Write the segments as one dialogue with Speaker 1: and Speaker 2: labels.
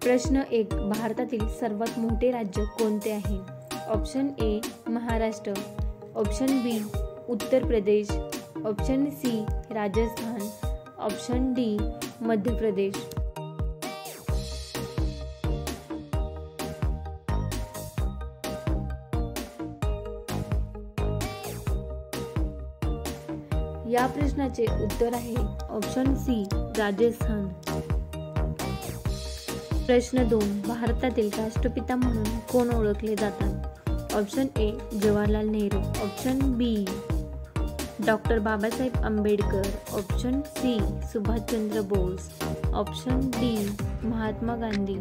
Speaker 1: प्रश्न 1. भारतातील सर्वात मोठे राज्य कोणते आहे? Option A Maharashtra, option B Uttar Pradesh, option C Rajasthan, option D Madhya Pradesh. या प्रश्नाचे उत्तर आहे ऑप्शन सी राजस्थान. प्रश्न 2. भारतातील राष्ट्रपिता म्हणून कोण ओळखले जातात? Option A Jawaharlal Nehru, option B doctor Babasaheb Ambedkar, option C Subhashchandra Bose, option D Mahatma Gandhi.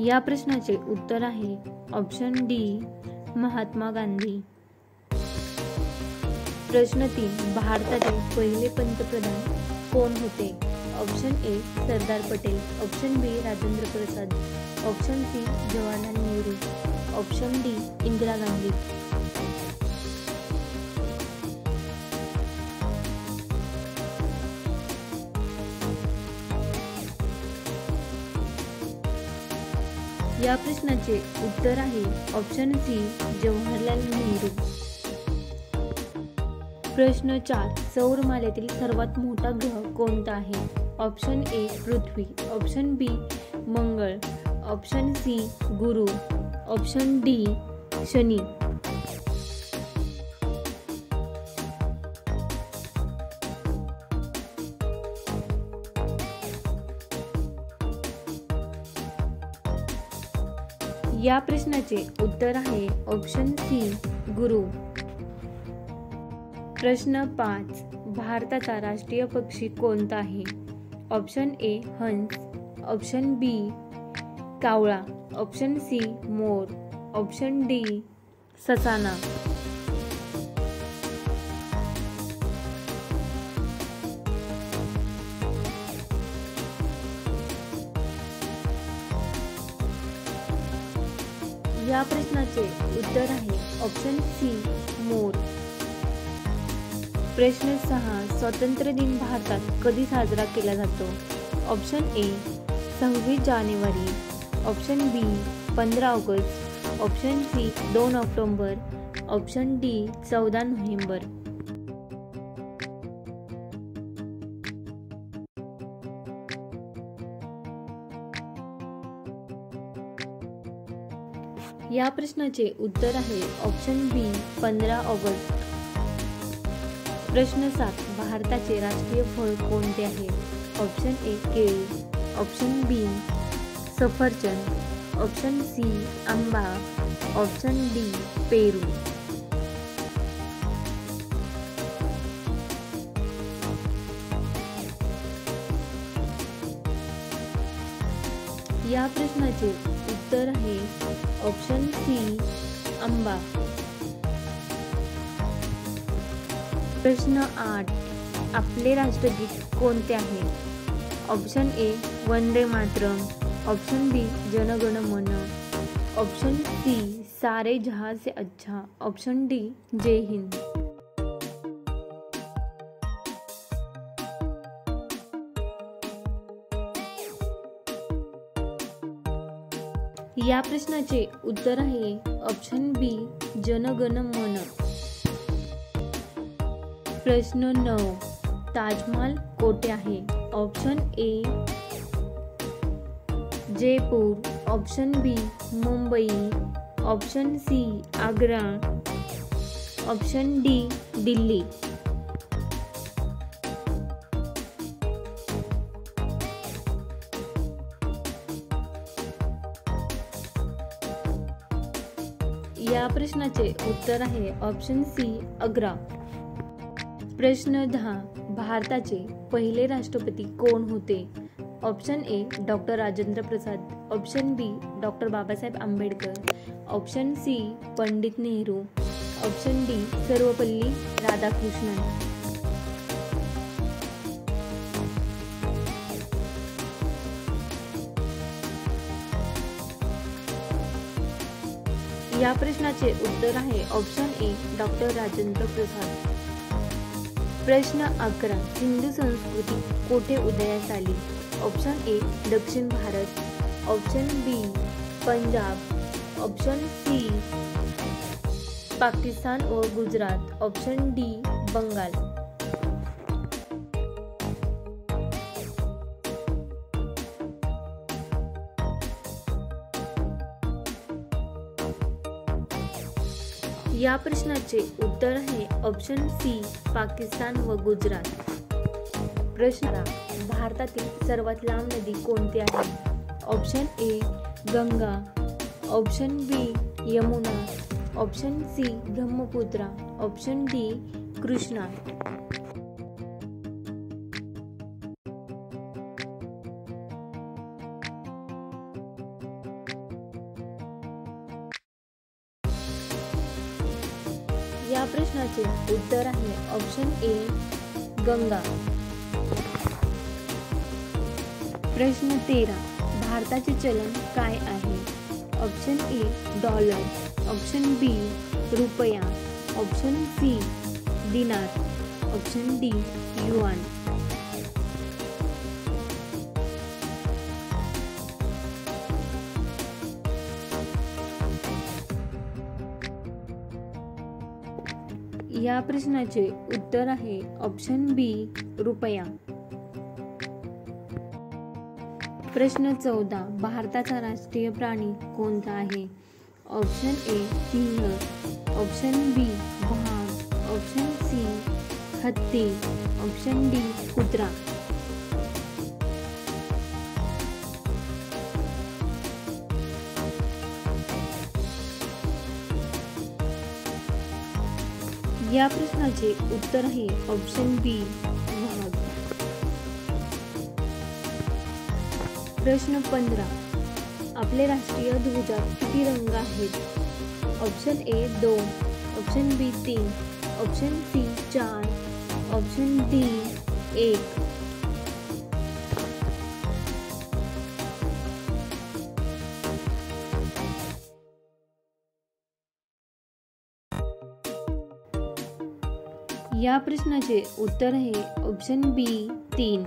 Speaker 1: या प्रश्नाचे उत्तर आहे ऑप्शन डी महात्मा गांधी. प्रश्न 3. भारताचे पहिले पंतप्रधान कोण होते? Option A Sardar Patel, option B Rajendra Prasad, option C Jawaharlal Nehru, option D Indira Gandhi. या प्रश्नाचे उत्तर आहे ऑप्शन सी जवाहरलाल नेहरू. प्रश्न 4. सौरमालेतील सर्वात मोठा ग्रह कोणता आहे? ऑप्शन ए पृथ्वी, ऑप्शन बी मंगळ, ऑप्शन सी गुरु, ऑप्शन डी शनी. या प्रश्नाचे उत्तर आहे ऑप्शन सी गुरु. प्रश्न 5. भारताचा राष्ट्रीय पक्षी कोणता आहे? ऑप्शन ए हंस, ऑप्शन बी कावळा, ऑप्शन सी मोर, ऑप्शन डी ससाना. या प्रश्नाचे उत्तर आहे ऑप्शन सी मोर. प्रश्न 6. स्वातंत्र्य दिन भारतात कधी साजरा केला जातो? ऑप्शन ए 26 जानेवारी, option B 15 August, option C 2 October, option D 14 November. या प्रश्नाचे उत्तर आहे ऑप्शन बी 15 ऑगस्ट. प्रश्न 7. भारताचे राष्ट्रीय फळ कोणते आहे? ऑप्शन ए केळी, ऑप्शन बी सफरचंद, ऑप्शन सी आंबा, ऑप्शन डी पेरू. या प्रश्नाचे उत्तर आहे ऑप्शन सी आंबा. प्रश्न 8. आपले राष्ट्रगीत कोणते आहे? Option A Vande Mataram, option B Jana Gana मन, ऑप्शन सी सारे जहां से अच्छा, ऑप्शन डी जय हिंद. या प्रश्नाचे उत्तर आहे ऑप्शन बी जन गण मन. प्रश्न 9. ताजमहाल कोठे आहे? Option A Jaipur, option B Mumbai, option C Agra, option D Delhi. या प्रश्नाचे उत्तर आहे ऑप्शन सी आग्रा. प्रश्न 10. भारताचे पहिले राष्ट्रपती कोण होते? Option A doctor Rajendra Prasad, option B doctor Babasaheb Ambedkar, option C Pandit Nehru, option D Sarvepalli Radhakrishnan. या प्रश्नाचे उत्तर आहे option A doctor Rajendra Prasad. प्रश्न 11. सिंधू संस्कृती कोठे उदयास आली? ऑप्शन ए दक्षिण भारत, ऑप्शन बी पंजाब, ऑप्शन सी पाकिस्तान व गुजरात, ऑप्शन डी बंगाल. या प्रश्नाचे उत्तर आहे ऑप्शन सी पाकिस्तान व गुजरात. प्रश्न भारतातील सर्वात लांब नदी कोणती आहे? Option A Ganga, option B Yamuna, option C Brahmaputra, option D Krishna. या प्रश्नाचे उत्तर आहे ऑप्शन ए गंगा. प्रश्न 13. भारताचे चलन काय आहे? ऑप्शन ए डॉलर, ऑप्शन बी रुपया, ऑप्शन सी दिनार, ऑप्शन डी युआन. या प्रश्नाचे उत्तर आहे ऑप्शन बी रुपया. प्रश्न 14. भारताचा राष्ट्रीय प्राणी कोणता आहे? ऑप्शन ए सिंह, ऑप्शन बी वाघ, ऑप्शन सी हत्ती, ऑप्शन डी कुत्रा. या प्रश्नाचे उत्तर आहे ऑप्शन बी वाघ. प्रश्न 15. आपले राष्ट्रीय ध्वजात किती रंग आहेत? Option A 2, option B 3, option C 4, option D 1. या प्रश्नाचे उत्तर आहे ऑप्शन बी 3.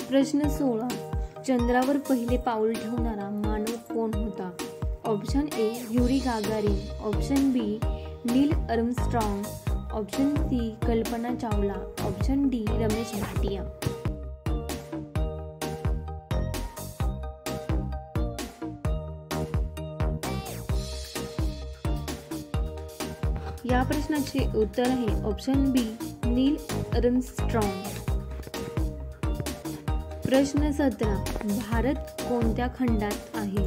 Speaker 1: प्रश्न 16. चंद्रावर पहिले पाऊल ठेवणारा मानव कोण होता? Option A Yuri Gagarin, option B Neil Armstrong, option C Kalpana Chawla, option D Ramesh Bhatia. या प्रश्नाचे उत्तर आहे ऑप्शन बी नील आर्मस्ट्रॉंग. प्रश्न 17. भारत कोणत्या खंडात आहे?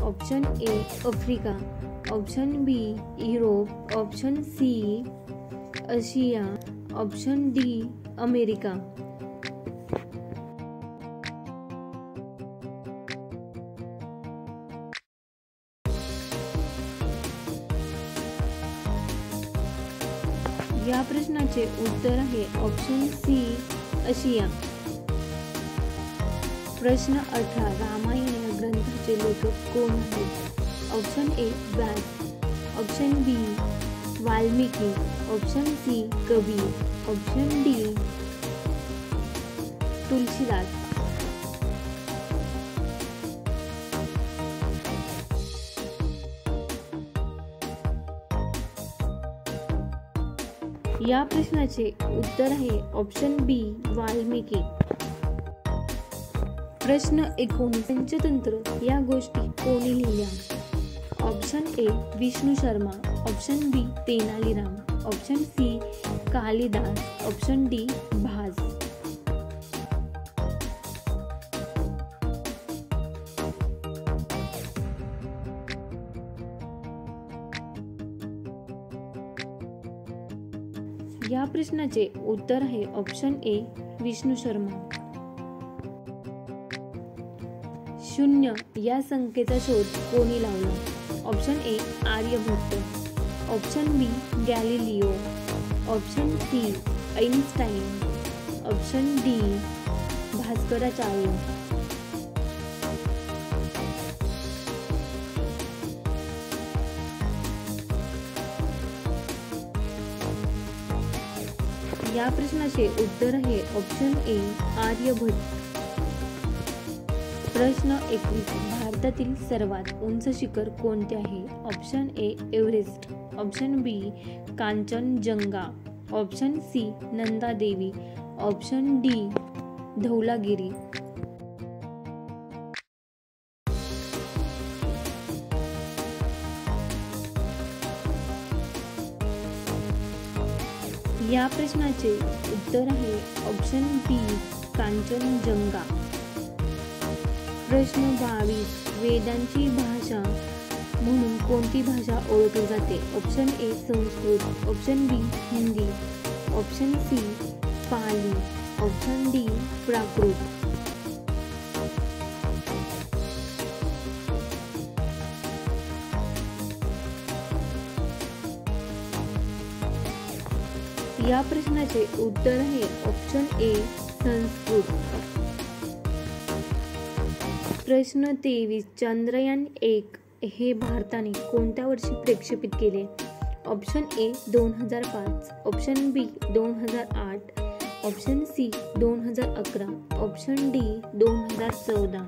Speaker 1: Option A Africa, option B Europe, option C Asia, option D America. या प्रश्नाचे उत्तर आहे ऑप्शन सी आशिया. प्रश्न 18. रामायण या ग्रंथाचे लेखक कोण आहेत? Option A Vyas, option B Valmiki, option C कवी, ऑप्शन डी तुलसीदास. या प्रश्नाचे उत्तर आहे ऑप्शन बी वाल्मिकी. प्रश्न 19. पंचतंत्र या गोष्टी कोणी लिहिल्या? Option A Vishnu Sharma, option B Tenaliram, option C Kalidas, option D Bhasa. या प्रश्नाचे उत्तर आहे ऑप्शन ए विष्णू शर्मा. शून्य या संख्येचा शोध कोणी लावला? Option A Aryabhatta, option B Galileo, option C Einstein, option D Bhaskaracharya. या प्रश्नाचे उत्तर आहे ऑप्शन ए आर्यभट्ट. प्रश्न 21. भारतातील सर्वात उंच शिखर कोणते आहे? Option A Everest, option B Kanchenjunga, option C Nanda Devi, option D Dhaulagiri. या प्रश्नाचे उत्तर आहे ऑप्शन बी कांचनजंगा. प्रश्न 22. वेदांची भाषा म्हणून कोणती भाषा ओळखली जाते? Option A Sanskrit, option B Hindi, option C Pali, option D Prakrit. या प्रश्नाचे उत्तर आहे ऑप्शन ए संस्कृत. प्रश्न 23. चंद्रयान 1 हे भारताने कोणत्या वर्षी प्रक्षेपित केले? Option A 2005, option B 2008, option C 2011, option D 2014.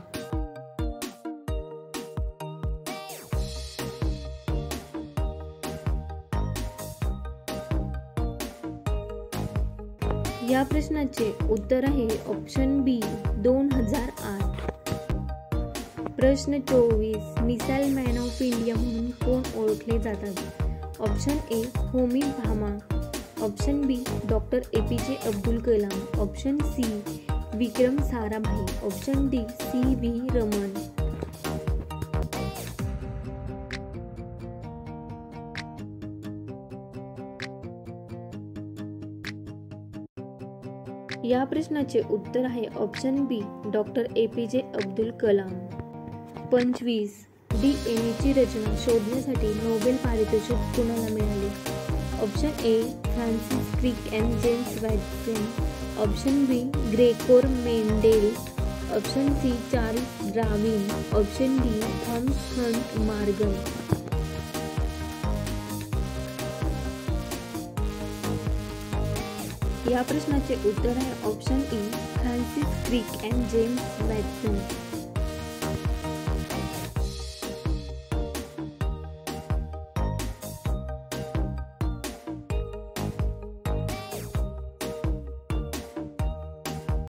Speaker 1: या प्रश्नाचे उत्तर आहे ऑप्शन बी 2008. प्रश्न 24. मिसाईल मॅन ऑफ इंडिया म्हणून कोण ओळखले जातात? Option A Homi Bhabha, option B doctor APJ Abdul Kalam, option C Vikram Sarabhai, option D CV Raman. या प्रश्नाचे उत्तर आहे option B doctor APJ Abdul Kalam. 25. DNA रचना शोधण्यासाठी नोबेल पारितोषिक कुणाला मिळाले? Option A Francis Crick and James Watson, option B Gregor Mendel, option C Charles Darwin, option D Thomas Hunt Morgan. या प्रश्नाचे उत्तर आहे option E Francis Crick and James Watson.